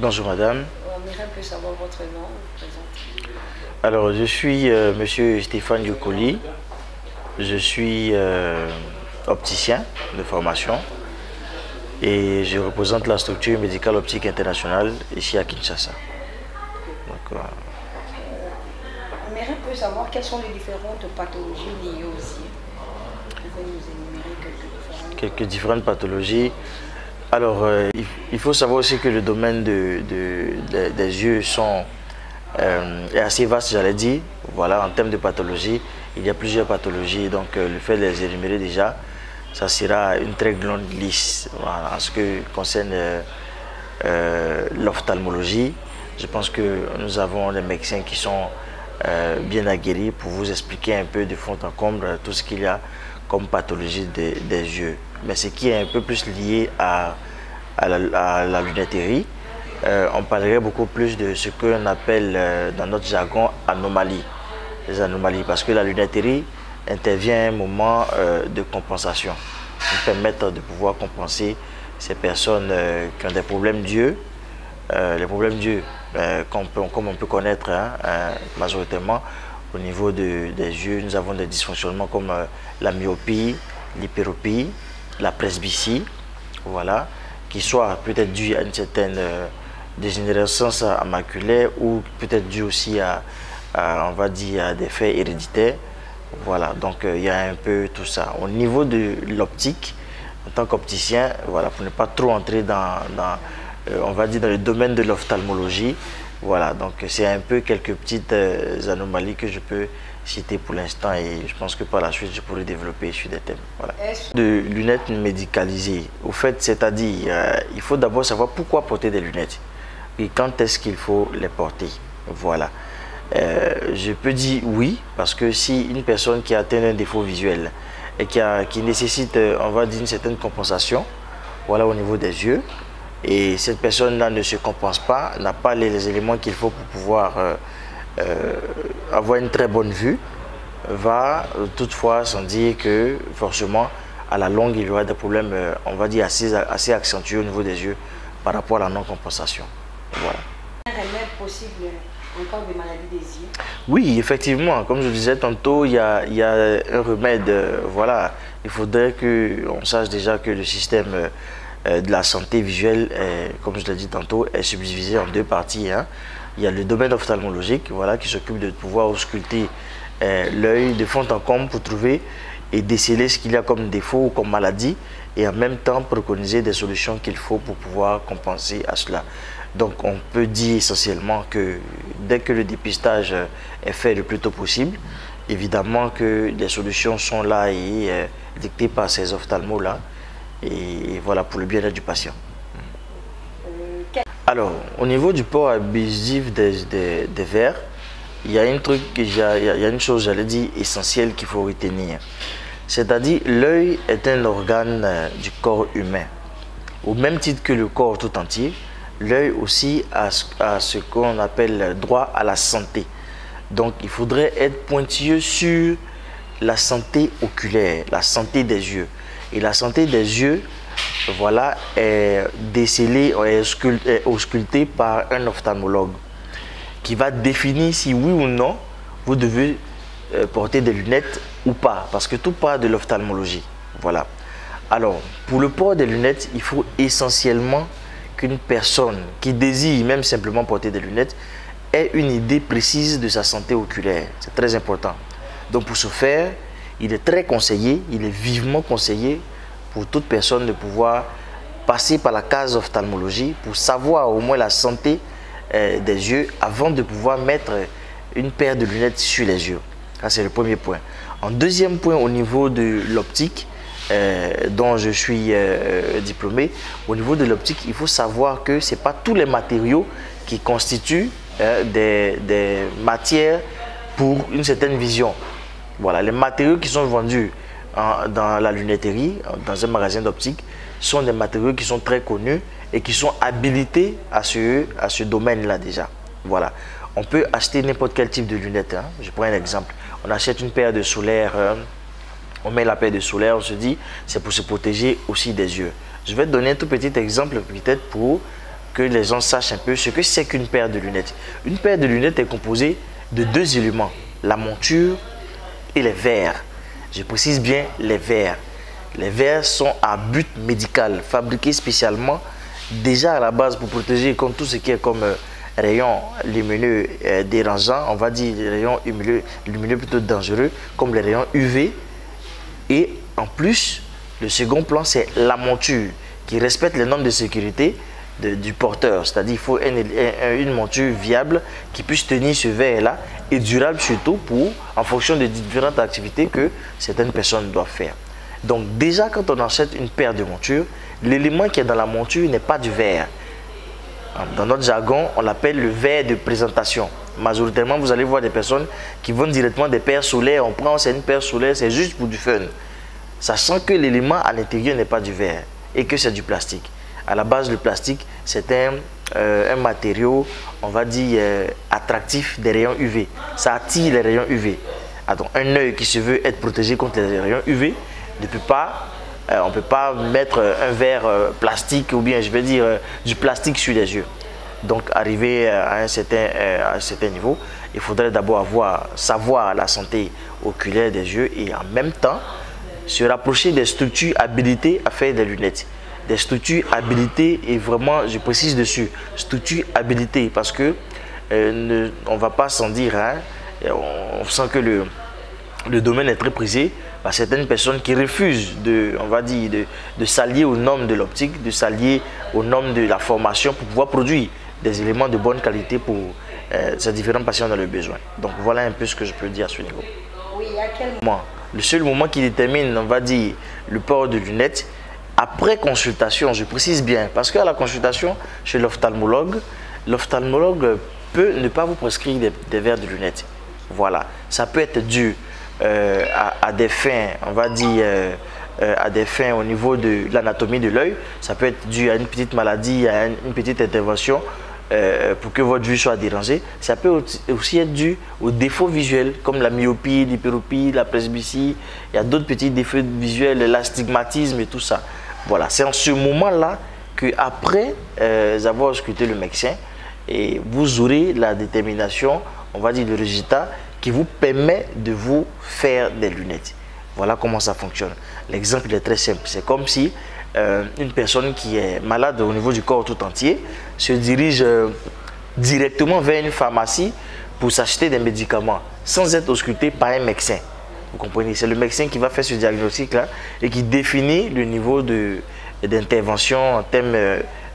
Bonjour madame. On aimerait un peu savoir votre nom, vous présentez. Alors je suis monsieur Stéphane Yokoli. Je suis opticien de formation et je représente la structure médicale optique internationale ici à Kinshasa. Donc, On aimerait un peu savoir quelles sont les différentes pathologies liées aux yeux. Vous pouvez nous énumérer quelques différentes pathologies. Alors il faut savoir aussi que le domaine des yeux est assez vaste, j'allais dire. Voilà, en termes de pathologie, il y a plusieurs pathologies, donc le fait de les énumérer déjà, ça sera une très grande liste. Voilà, en ce qui concerne l'ophtalmologie, je pense que nous avons des médecins qui sont bien aguerris pour vous expliquer un peu de fond en comble tout ce qu'il y a comme pathologie des yeux. Mais ce qui est un peu plus lié à la lunetterie, on parlerait beaucoup plus de ce qu'on appelle dans notre jargon anomalies. Les anomalies, parce que la lunetterie intervient à un moment de compensation, qui permettent de pouvoir compenser ces personnes qui ont des problèmes d'yeux. Les problèmes d'yeux, comme on peut connaître majoritairement au niveau des yeux, nous avons des dysfonctionnements comme la myopie, l'hyperopie, la presbytie, voilà, qui soit peut-être dû à une certaine dégénérescence maculaire ou peut-être dû aussi on va dire, à des faits héréditaires. Voilà, donc il y a un peu tout ça. Au niveau de l'optique, en tant qu'opticien, voilà, pour ne pas trop entrer on va dire, dans le domaine de l'ophtalmologie, voilà, donc c'est un peu quelques petites anomalies que je peux citer pour l'instant et je pense que par la suite je pourrai développer sur des thèmes. Voilà. De lunettes médicalisées, au fait, c'est-à-dire, il faut d'abord savoir pourquoi porter des lunettes et quand est-ce qu'il faut les porter. Voilà. Je peux dire oui, parce que si une personne qui a atteint un défaut visuel et qui nécessite, on va dire, une certaine compensation, voilà, au niveau des yeux, et cette personne-là ne se compense pas, n'a pas les éléments qu'il faut pour pouvoir avoir une très bonne vue, va toutefois sans dire que forcément, à la longue, il y aura des problèmes, on va dire, assez accentués au niveau des yeux par rapport à la non-compensation. Voilà. Un remède possible en cas de maladie des yeux? Oui, effectivement, comme je disais tantôt, il y a un remède, voilà. Il faudrait qu'on sache déjà que le système de la santé visuelle, comme je l'ai dit tantôt, est subdivisé en deux parties. Hein. Il y a le domaine ophtalmologique, voilà, qui s'occupe de pouvoir ausculter l'œil de fond en comble pour trouver et déceler ce qu'il y a comme défaut ou comme maladie et en même temps préconiser des solutions qu'il faut pour pouvoir compenser à cela. Donc on peut dire essentiellement que dès que le dépistage est fait le plus tôt possible, évidemment que les solutions sont là et dictées par ces ophtalmos-là. Et voilà, pour le bien-être du patient. Alors, au niveau du port abusif des verres, il y a une chose, j'allais dire, essentielle qu'il faut retenir. C'est-à-dire, l'œil est un organe du corps humain. Au même titre que le corps tout entier, l'œil aussi a ce qu'on appelle droit à la santé. Donc, il faudrait être pointilleux sur la santé oculaire, la santé des yeux. Et la santé des yeux, voilà, est décelée, est auscultée par un ophtalmologue qui va définir si oui ou non vous devez porter des lunettes ou pas, parce que tout part de l'ophtalmologie. Voilà. Alors, pour le port des lunettes, il faut essentiellement qu'une personne qui désire même simplement porter des lunettes ait une idée précise de sa santé oculaire. C'est très important. Donc, pour ce faire, il est très conseillé, il est vivement conseillé pour toute personne de pouvoir passer par la case ophtalmologie pour savoir au moins la santé des yeux avant de pouvoir mettre une paire de lunettes sur les yeux. Ça, c'est le premier point. En deuxième point, au niveau de l'optique, dont je suis diplômé, au niveau de l'optique, il faut savoir que ce n'est pas tous les matériaux qui constituent des matières pour une certaine vision. Voilà, les matériaux qui sont vendus dans la lunetterie, dans un magasin d'optique, sont des matériaux qui sont très connus et qui sont habilités à ce domaine-là déjà. Voilà. On peut acheter n'importe quel type de lunettes. Hein. Je prends un exemple. On achète une paire de solaires, on met la paire de solaires, on se dit c'est pour se protéger aussi des yeux. Je vais te donner un tout petit exemple peut-être pour que les gens sachent un peu ce que c'est qu'une paire de lunettes. Une paire de lunettes est composée de deux éléments, la monture et les verres. Je précise bien les verres. Les verres sont à but médical, fabriqués spécialement déjà à la base pour protéger contre tout ce qui est comme rayons lumineux dérangeants, on va dire les rayons lumineux plutôt dangereux, comme les rayons UV. Et en plus, le second plan, c'est la monture qui respecte les normes de sécurité du porteur. C'est-à-dire qu'il faut une monture viable qui puisse tenir ce verre-là et durable surtout en fonction des différentes activités que certaines personnes doivent faire. Donc déjà, quand on achète une paire de montures, l'élément qui est dans la monture n'est pas du verre. Dans notre jargon, on l'appelle le verre de présentation. Majoritairement, vous allez voir des personnes qui vendent directement des paires solaires. On prend, c'est une paire solaire, c'est juste pour du fun. Sachant que l'élément à l'intérieur n'est pas du verre et que c'est du plastique. À la base, le plastique, c'est un matériau, on va dire, attractif des rayons UV. Ça attire les rayons UV. Alors, un œil qui se veut être protégé contre les rayons UV ne peut pas, on ne peut pas mettre un verre plastique ou bien, je vais dire, du plastique sur les yeux. Donc, arrivé à un certain niveau, il faudrait d'abord savoir la santé oculaire des yeux et en même temps, se rapprocher des structures habilitées à faire des lunettes. Des structures habilitées et vraiment, je précise dessus, structures habilitées parce que on ne va pas s'en dire, hein, on sent que le domaine est très prisé par certaines personnes qui refusent de s'allier aux normes de l'optique, de s'allier aux normes de la formation pour pouvoir produire des éléments de bonne qualité pour ces différents patients dans le besoin. Donc voilà un peu ce que je peux dire à ce niveau. Oui, à quel moment? Le seul moment qui détermine, on va dire, le port de lunettes, après consultation, je précise bien, parce qu'à la consultation chez l'ophtalmologue peut ne pas vous prescrire des verres de lunettes. Voilà, ça peut être dû à des fins, on va dire, à des fins au niveau de l'anatomie de l'œil. Ça peut être dû à une petite maladie, à une petite intervention pour que votre vue soit dérangée. Ça peut aussi être dû aux défauts visuels comme la myopie, l'hyperopie, la presbytie. Il y a d'autres petits défauts visuels, l'astigmatisme et tout ça. Voilà, c'est en ce moment-là qu'après avoir ausculté le médecin, et vous aurez la détermination, on va dire le résultat, qui vous permet de vous faire des lunettes. Voilà comment ça fonctionne. L'exemple est très simple. C'est comme si une personne qui est malade au niveau du corps tout entier se dirige directement vers une pharmacie pour s'acheter des médicaments sans être ausculté par un médecin. Vous comprenez? C'est le médecin qui va faire ce diagnostic-là et qui définit le niveau d'intervention en termes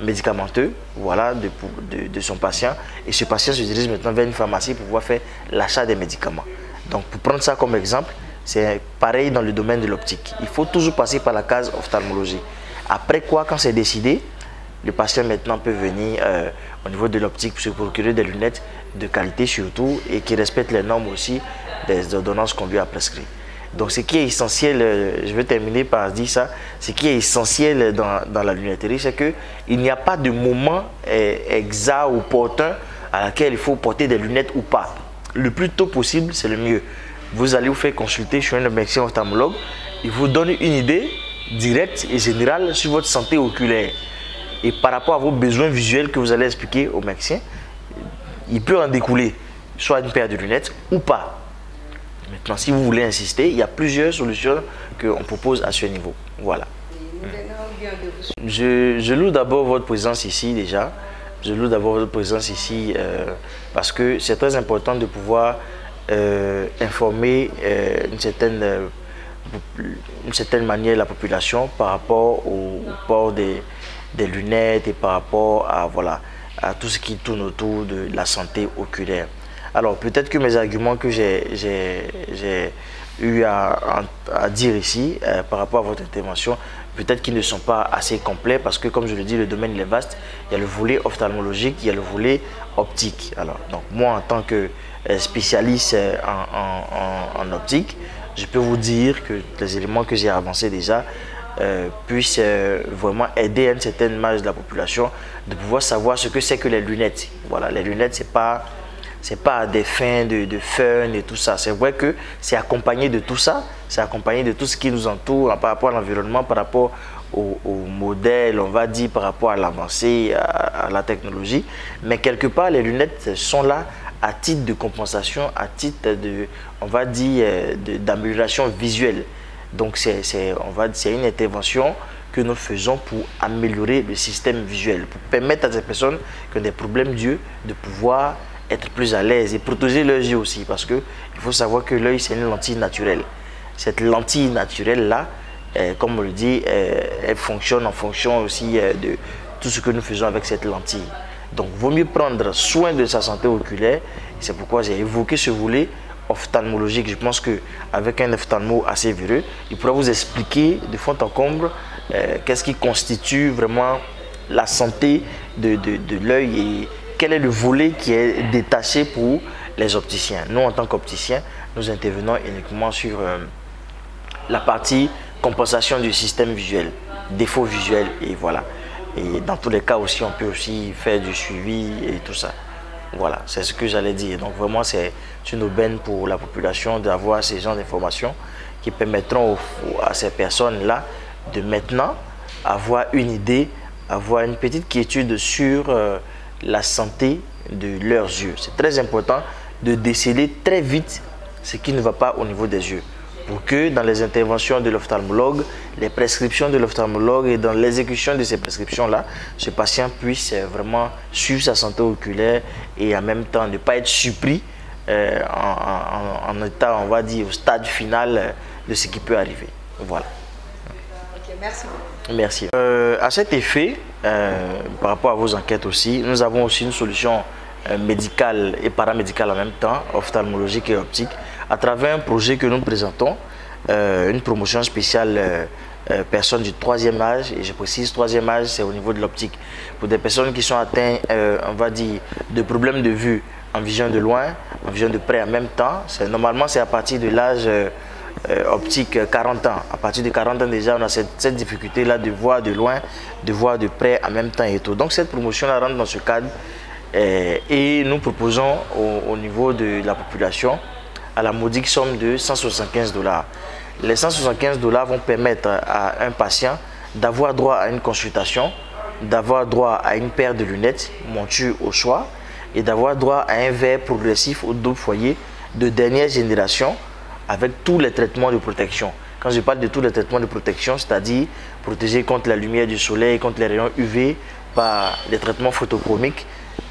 médicamenteux, voilà, de son patient. Et ce patient se dirige maintenant vers une pharmacie pour pouvoir faire l'achat des médicaments. Donc, pour prendre ça comme exemple, c'est pareil dans le domaine de l'optique. Il faut toujours passer par la case ophtalmologie. Après quoi, quand c'est décidé, le patient maintenant peut venir au niveau de l'optique pour se procurer des lunettes de qualité surtout et qui respectent les normes aussi des ordonnances qu'on lui a prescrites. Donc ce qui est essentiel, je vais terminer par dire ça, ce qui est essentiel dans la lunetterie, c'est qu'il n'y a pas de moment exact ou opportun à laquelle il faut porter des lunettes ou pas. Le plus tôt possible, c'est le mieux. Vous allez vous faire consulter chez un médecin ophtalmologue, il vous donne une idée directe et générale sur votre santé oculaire. Et par rapport à vos besoins visuels que vous allez expliquer au médecin, il peut en découler soit une paire de lunettes ou pas. Maintenant, si vous voulez insister, il y a plusieurs solutions qu'on propose à ce niveau. Voilà. Je loue d'abord votre présence ici déjà. Je loue d'abord votre présence ici parce que c'est très important de pouvoir informer une certaine manière la population par rapport au port des lunettes et par rapport à, voilà, à tout ce qui tourne autour de la santé oculaire. Alors peut-être que mes arguments que j'ai eu à dire ici par rapport à votre intervention, peut-être qu'ils ne sont pas assez complets parce que comme je le dis, le domaine est vaste. Il y a le volet ophtalmologique, il y a le volet optique. Alors donc moi en tant que spécialiste en optique, je peux vous dire que les éléments que j'ai avancés déjà puissent vraiment aider à une certaine masse de la population de pouvoir savoir ce que c'est que les lunettes. Voilà, les lunettes, c'est pas à des fins de fun et tout ça. C'est vrai que c'est accompagné de tout ça, c'est accompagné de tout ce qui nous entoure par rapport à l'environnement, par rapport au modèle, on va dire, par rapport à l'avancée, à la technologie. Mais quelque part, les lunettes sont là à titre de compensation, à titre de, on va dire, d'amélioration visuelle. Donc, c'est une intervention que nous faisons pour améliorer le système visuel, pour permettre à ces personnes qui ont des problèmes d'yeux de pouvoir être plus à l'aise et protéger leurs yeux aussi, parce qu'il faut savoir que l'œil, c'est une lentille naturelle. Cette lentille naturelle-là, comme on le dit, elle fonctionne en fonction aussi de tout ce que nous faisons avec cette lentille. Donc, il vaut mieux prendre soin de sa santé oculaire. C'est pourquoi j'ai évoqué ce volet ophtalmologique. Je pense qu'avec un ophtalmo assez véreux, il pourra vous expliquer de fond en comble qu'est-ce qui constitue vraiment la santé de l'œil et quel est le volet qui est détaché pour les opticiens. Nous, en tant qu'opticiens, nous intervenons uniquement sur la partie compensation du système visuel, défaut visuel, et voilà. Et dans tous les cas aussi, on peut aussi faire du suivi et tout ça. Voilà, c'est ce que j'allais dire. Donc vraiment, c'est une aubaine pour la population d'avoir ces genres d'informations qui permettront à ces personnes-là de maintenant avoir une idée, avoir une petite quiétude sur la santé de leurs yeux. C'est très important de déceler très vite ce qui ne va pas au niveau des yeux, pour que dans les interventions de l'ophtalmologue, les prescriptions de l'ophtalmologue et dans l'exécution de ces prescriptions-là, ce patient puisse vraiment suivre sa santé oculaire et en même temps ne pas être surpris en état, on va dire, au stade final de ce qui peut arriver. Voilà. Ok, merci. Merci. À cet effet, par rapport à vos enquêtes aussi, nous avons aussi une solution médicale et paramédicale en même temps, ophtalmologique et optique, à travers un projet que nous présentons, une promotion spéciale personnes du 3e âge, et je précise 3e âge, c'est au niveau de l'optique. Pour des personnes qui sont atteintes, on va dire, de problèmes de vue en vision de loin, en vision de près en même temps. Normalement, c'est à partir de l'âge optique 40 ans. À partir de 40 ans déjà, on a cette difficulté-là de voir de loin, de voir de près en même temps et tout. Donc cette promotion-là rentre dans ce cadre et nous proposons au niveau de la population à la modique somme de 175 $. Les 175 $ vont permettre à un patient d'avoir droit à une consultation, d'avoir droit à une paire de lunettes, monture au choix, et d'avoir droit à un verre progressif au double foyer de dernière génération avec tous les traitements de protection. Quand je parle de tous les traitements de protection, c'est-à-dire protéger contre la lumière du soleil, contre les rayons UV par des traitements photochromiques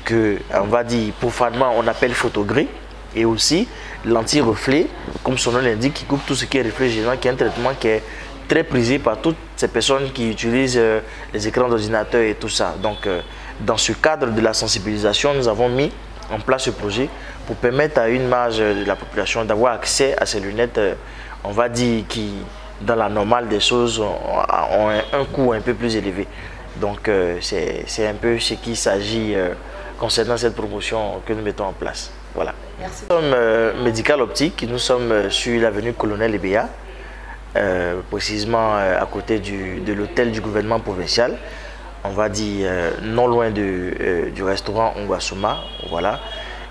que, on va dire, profanement, on appelle photogris, et aussi l'anti-reflet, comme son nom l'indique, qui coupe tout ce qui est reflet gênant, qui est un traitement qui est très prisé par toutes ces personnes qui utilisent les écrans d'ordinateur et tout ça. Donc, dans ce cadre de la sensibilisation, nous avons mis en place ce projet pour permettre à une marge de la population d'avoir accès à ces lunettes, on va dire, qui, dans la normale des choses, ont un coût un peu plus élevé. Donc, c'est un peu ce qu'il s'agit concernant cette promotion que nous mettons en place. Voilà. Merci. Nous sommes médical optique, nous sommes sur l'avenue Colonel Ebéa, précisément à côté de l'hôtel du gouvernement provincial, on va dire non loin du restaurant Ongwasuma. Voilà.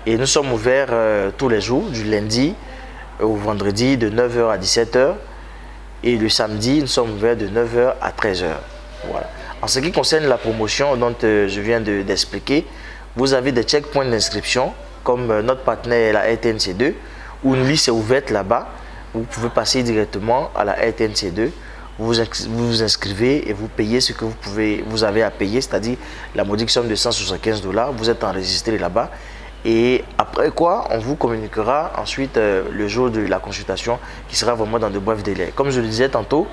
Et nous sommes ouverts tous les jours, du lundi au vendredi de 9 h à 17 h, et le samedi nous sommes ouverts de 9 h à 13 h. Voilà. En ce qui concerne la promotion dont je viens d'expliquer, vous avez des checkpoints d'inscription comme notre partenaire la RTNC2, où une liste est ouverte là-bas. Vous pouvez passer directement à la RTNC2, vous vous inscrivez et vous payez ce que vous avez à payer, c'est-à-dire la modique somme de 175 $. Vous êtes enregistré là-bas et après quoi, on vous communiquera ensuite le jour de la consultation qui sera vraiment dans de brefs délais. Comme je le disais tantôt,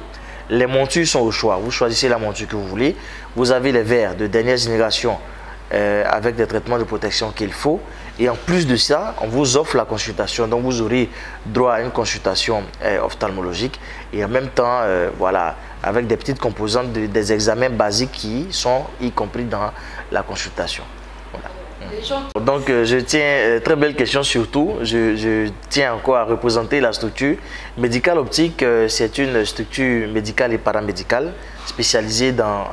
les montures sont au choix. Vous choisissez la monture que vous voulez. Vous avez les verres de dernière génération avec des traitements de protection qu'il faut. Et en plus de ça, on vous offre la consultation. Donc vous aurez droit à une consultation ophtalmologique et en même temps, voilà, avec des petites composantes des examens basiques qui sont y compris dans la consultation. Voilà. Donc je tiens, très belle question surtout, je tiens encore à représenter la structure. Médical Optique, c'est une structure médicale et paramédicale spécialisée dans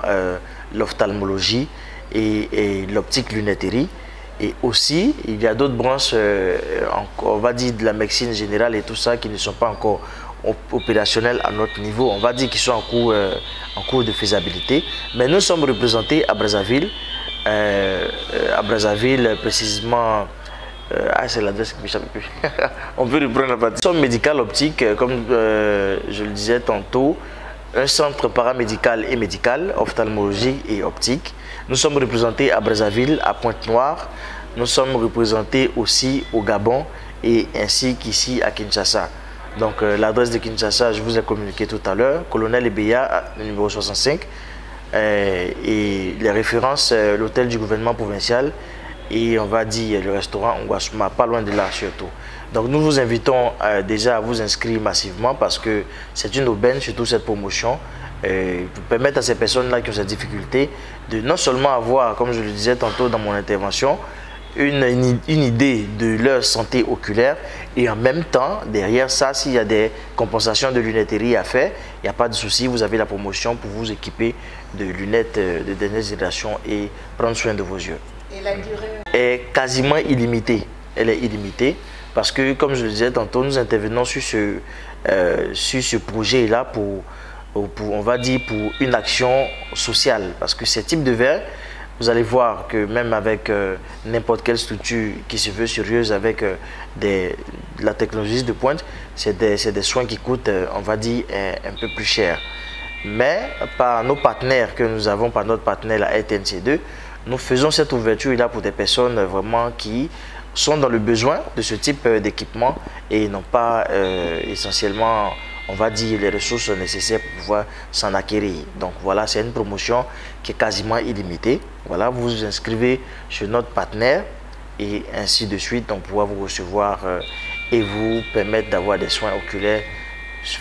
l'ophtalmologie et l'optique lunetterie. Et aussi, il y a d'autres branches, on va dire de la médecine générale et tout ça, qui ne sont pas encore opérationnels à notre niveau. On va dire qu'ils sont en cours de faisabilité. Mais nous sommes représentés à Brazzaville. Précisément, c'est l'adresse qui m'échappe plus. On peut reprendre la partie. Nous sommes médical optique, comme je le disais tantôt, un centre paramédical et médical, ophtalmologie et optique. Nous sommes représentés à Brazzaville, à Pointe-Noire. Nous sommes représentés aussi au Gabon et ainsi qu'ici à Kinshasa. Donc l'adresse de Kinshasa, je vous ai communiqué tout à l'heure, Colonel Ebeya, numéro 65. Et les références, l'hôtel du gouvernement provincial et on va dire le restaurant Ngwasuma, pas loin de là surtout. Donc nous vous invitons déjà à vous inscrire massivement parce que c'est une aubaine, surtout cette promotion, pour permettre à ces personnes-là qui ont cette difficulté de non seulement avoir, comme je le disais tantôt dans mon intervention, une idée de leur santé oculaire et en même temps, derrière ça, s'il y a des compensations de lunetterie à faire, il n'y a pas de souci, vous avez la promotion pour vous équiper de lunettes de dernière génération et prendre soin de vos yeux. Et la durée est quasiment illimitée. Elle est illimitée parce que, comme je le disais tantôt, nous intervenons sur ce projet-là pour, on va dire, pour une action sociale. Parce que ces types de verres, vous allez voir que même avec n'importe quelle structure qui se veut sérieuse avec de la technologie de pointe, c'est des soins qui coûtent, on va dire, un peu plus cher. Mais par nos partenaires que nous avons, par notre partenaire la RTNC2, nous faisons cette ouverture-là pour des personnes vraiment qui sont dans le besoin de ce type d'équipement et n'ont pas essentiellement, on va dire, les ressources nécessaires pour pouvoir s'en acquérir. Donc voilà, c'est une promotion qui est quasiment illimitée. Voilà, vous vous inscrivez chez notre partenaire et ainsi de suite, on pourra vous recevoir et vous permettre d'avoir des soins oculaires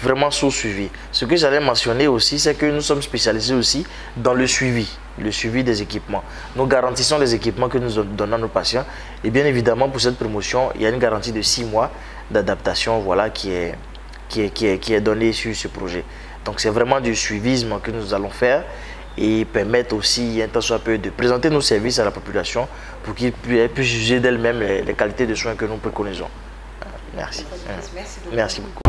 vraiment sous suivi. Ce que j'allais mentionner aussi, c'est que nous sommes spécialisés aussi dans le suivi des équipements. Nous garantissons les équipements que nous donnons à nos patients et bien évidemment pour cette promotion, il y a une garantie de 6 mois d'adaptation, voilà, qui est donnée sur ce projet. Donc c'est vraiment du suivisme que nous allons faire et permettre aussi un tant soit peu de présenter nos services à la population pour qu'ils puissent juger d'elle-même les qualités de soins que nous préconisons. Merci. Merci beaucoup.